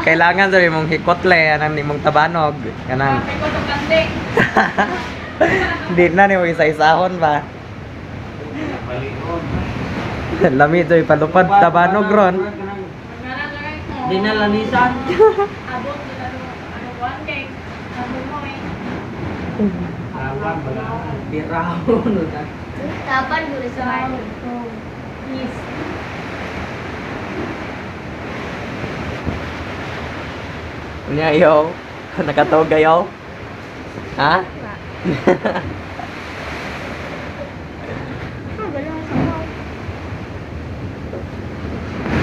Kailangan sa imong hikotle anang imong tabanog kanang. Di na ni mo isa-isahon ba. Lami joy palupad tabanog ron. Di na lanisan. Abot na ano one day. Ano mo eh. Awan bala. Pirahon. Tapan dulu sa Yes. Unya yo, nakatawag kayo? Ha?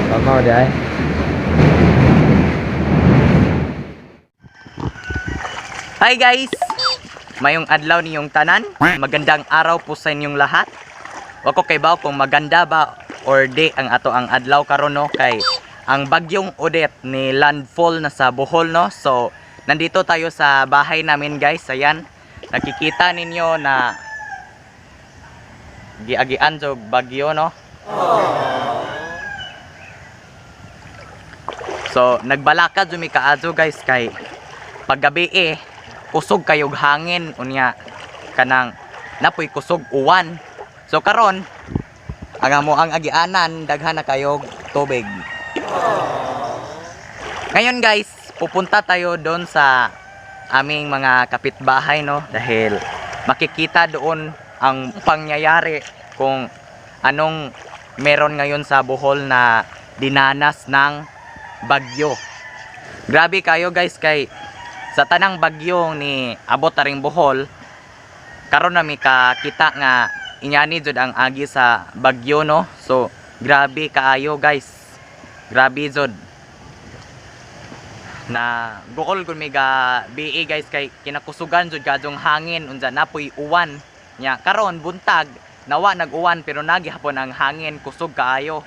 Pamaw dai. Hi guys! Mayong adlaw niyong tanan. Magandang araw po sa inyong lahat. Wako kay baw kung maganda ba or di ang ato ang adlaw karon no kay ang bagyong Odette ni landfall na sa Bohol no. So nandito tayo sa bahay namin guys. Ayan. Nakikita ninyo na giagian so bagyo no. So nagbalakad jud mi kaadto guys kay paggabi kusog kayog hangin unya kanang napoy kusog uwan. So karon ang amo ang agianan daghan na kayog tubig. Ngayon guys, pupunta tayo doon sa aming mga kapitbahay no dahil makikita doon ang pangyayari kung anong meron ngayon sa Bohol na dinanas ng bagyo. Grabe kayo guys kay sa tanang bagyo ni abot ta ring Bohol karon na mi kakita nga inyani jud ang agi sa bagyo no. So grabe kaayo guys, grabe jud na Bohol kun mega BE guys kay kinakusugan jud kadtong hangin unsa napoy uwan nya karon buntag nawa nag-uwan pero nagihapon ang hangin kusog kaayo.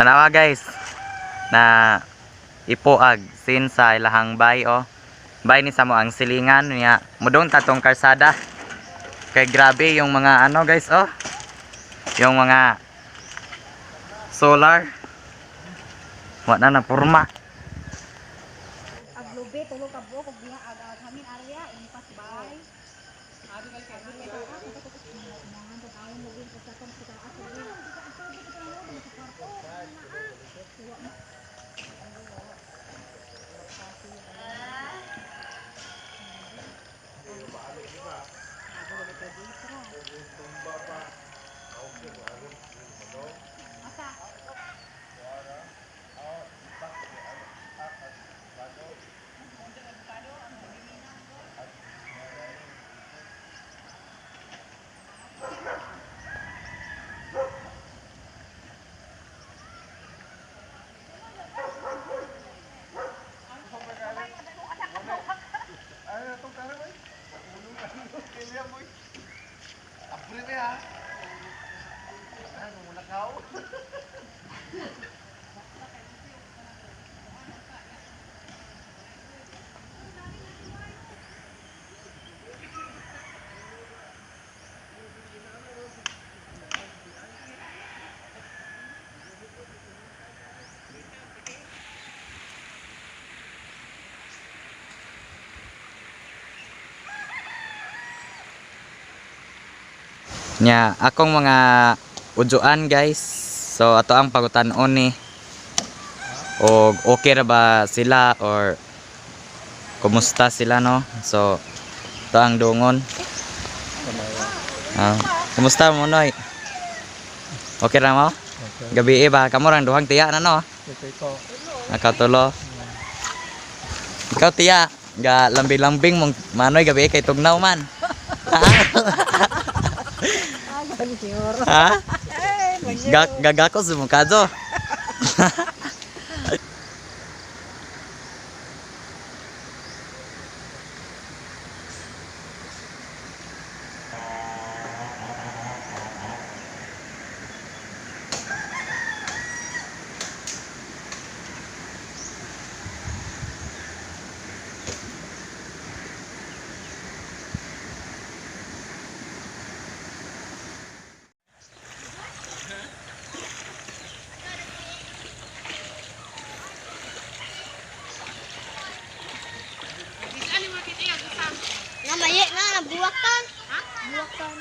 Tanawa guys na ipuag sin sa ilahang bay bay ni samo ang silingan niya mudong tatong karsada kay grabe yung mga ano guys yung mga solar wala na porma. Aglobe tulog ka buo kog diha ag hangin area impas bay. Abi kay Nya akong mga udyoan guys. So ato ang pagutan-on ni. O okay ra ba sila or kumusta sila no? So ito ang dungon. Kumusta mo noy? Okay ra mo? Gabi ba kamo rang duhang tiya na no? Nakatulo. Ikaw tiya, ga lambing-lambing mong manoy gabi kay tugnaw man. Ha? Gagakos mo kadto. Namaye na nabuwakan. Ha? Buwakan.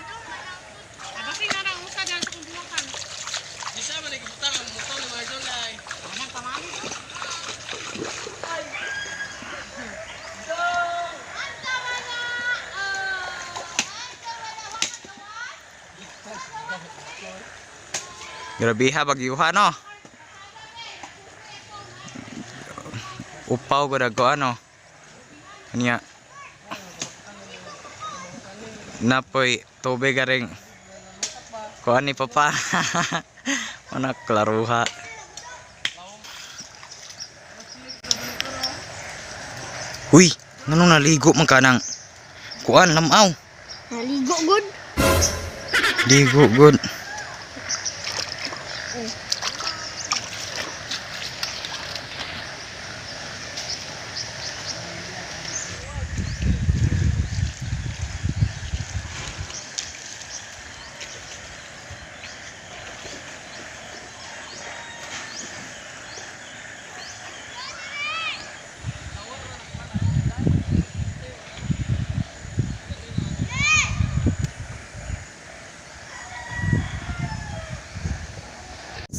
Abasi na lang usa dyan sa kumbuwakan. Bisa man nagibutang ang motor ni Marjon ay. Anong pamali? Grabe ha bagyuha no. Upaw gud ako ano. Kanya napoy tubig garing kuan ni papa. Anak klaruha. Uy, nganong naligo man ka nang kuan lamaw. Naligo good. Ligo good.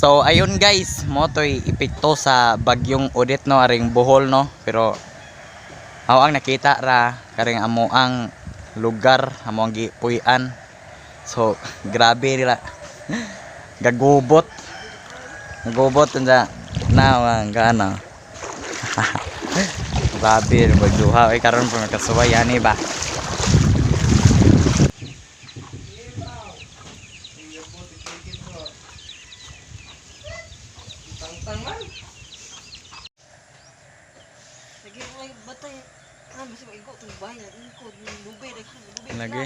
So ayun guys, mo to'y epekto sa bagyong Odette no aring Bohol no, pero ako ang nakita ra karing amo ang lugar amo ang gipuy-an. So grabe nila. Gagubot unsa nawang kana. Grabe bagduha ay karon pa makasubayan ni ba. Lagi mo batay. Basi maigo tong bahay na ikot ng lubay Lagi.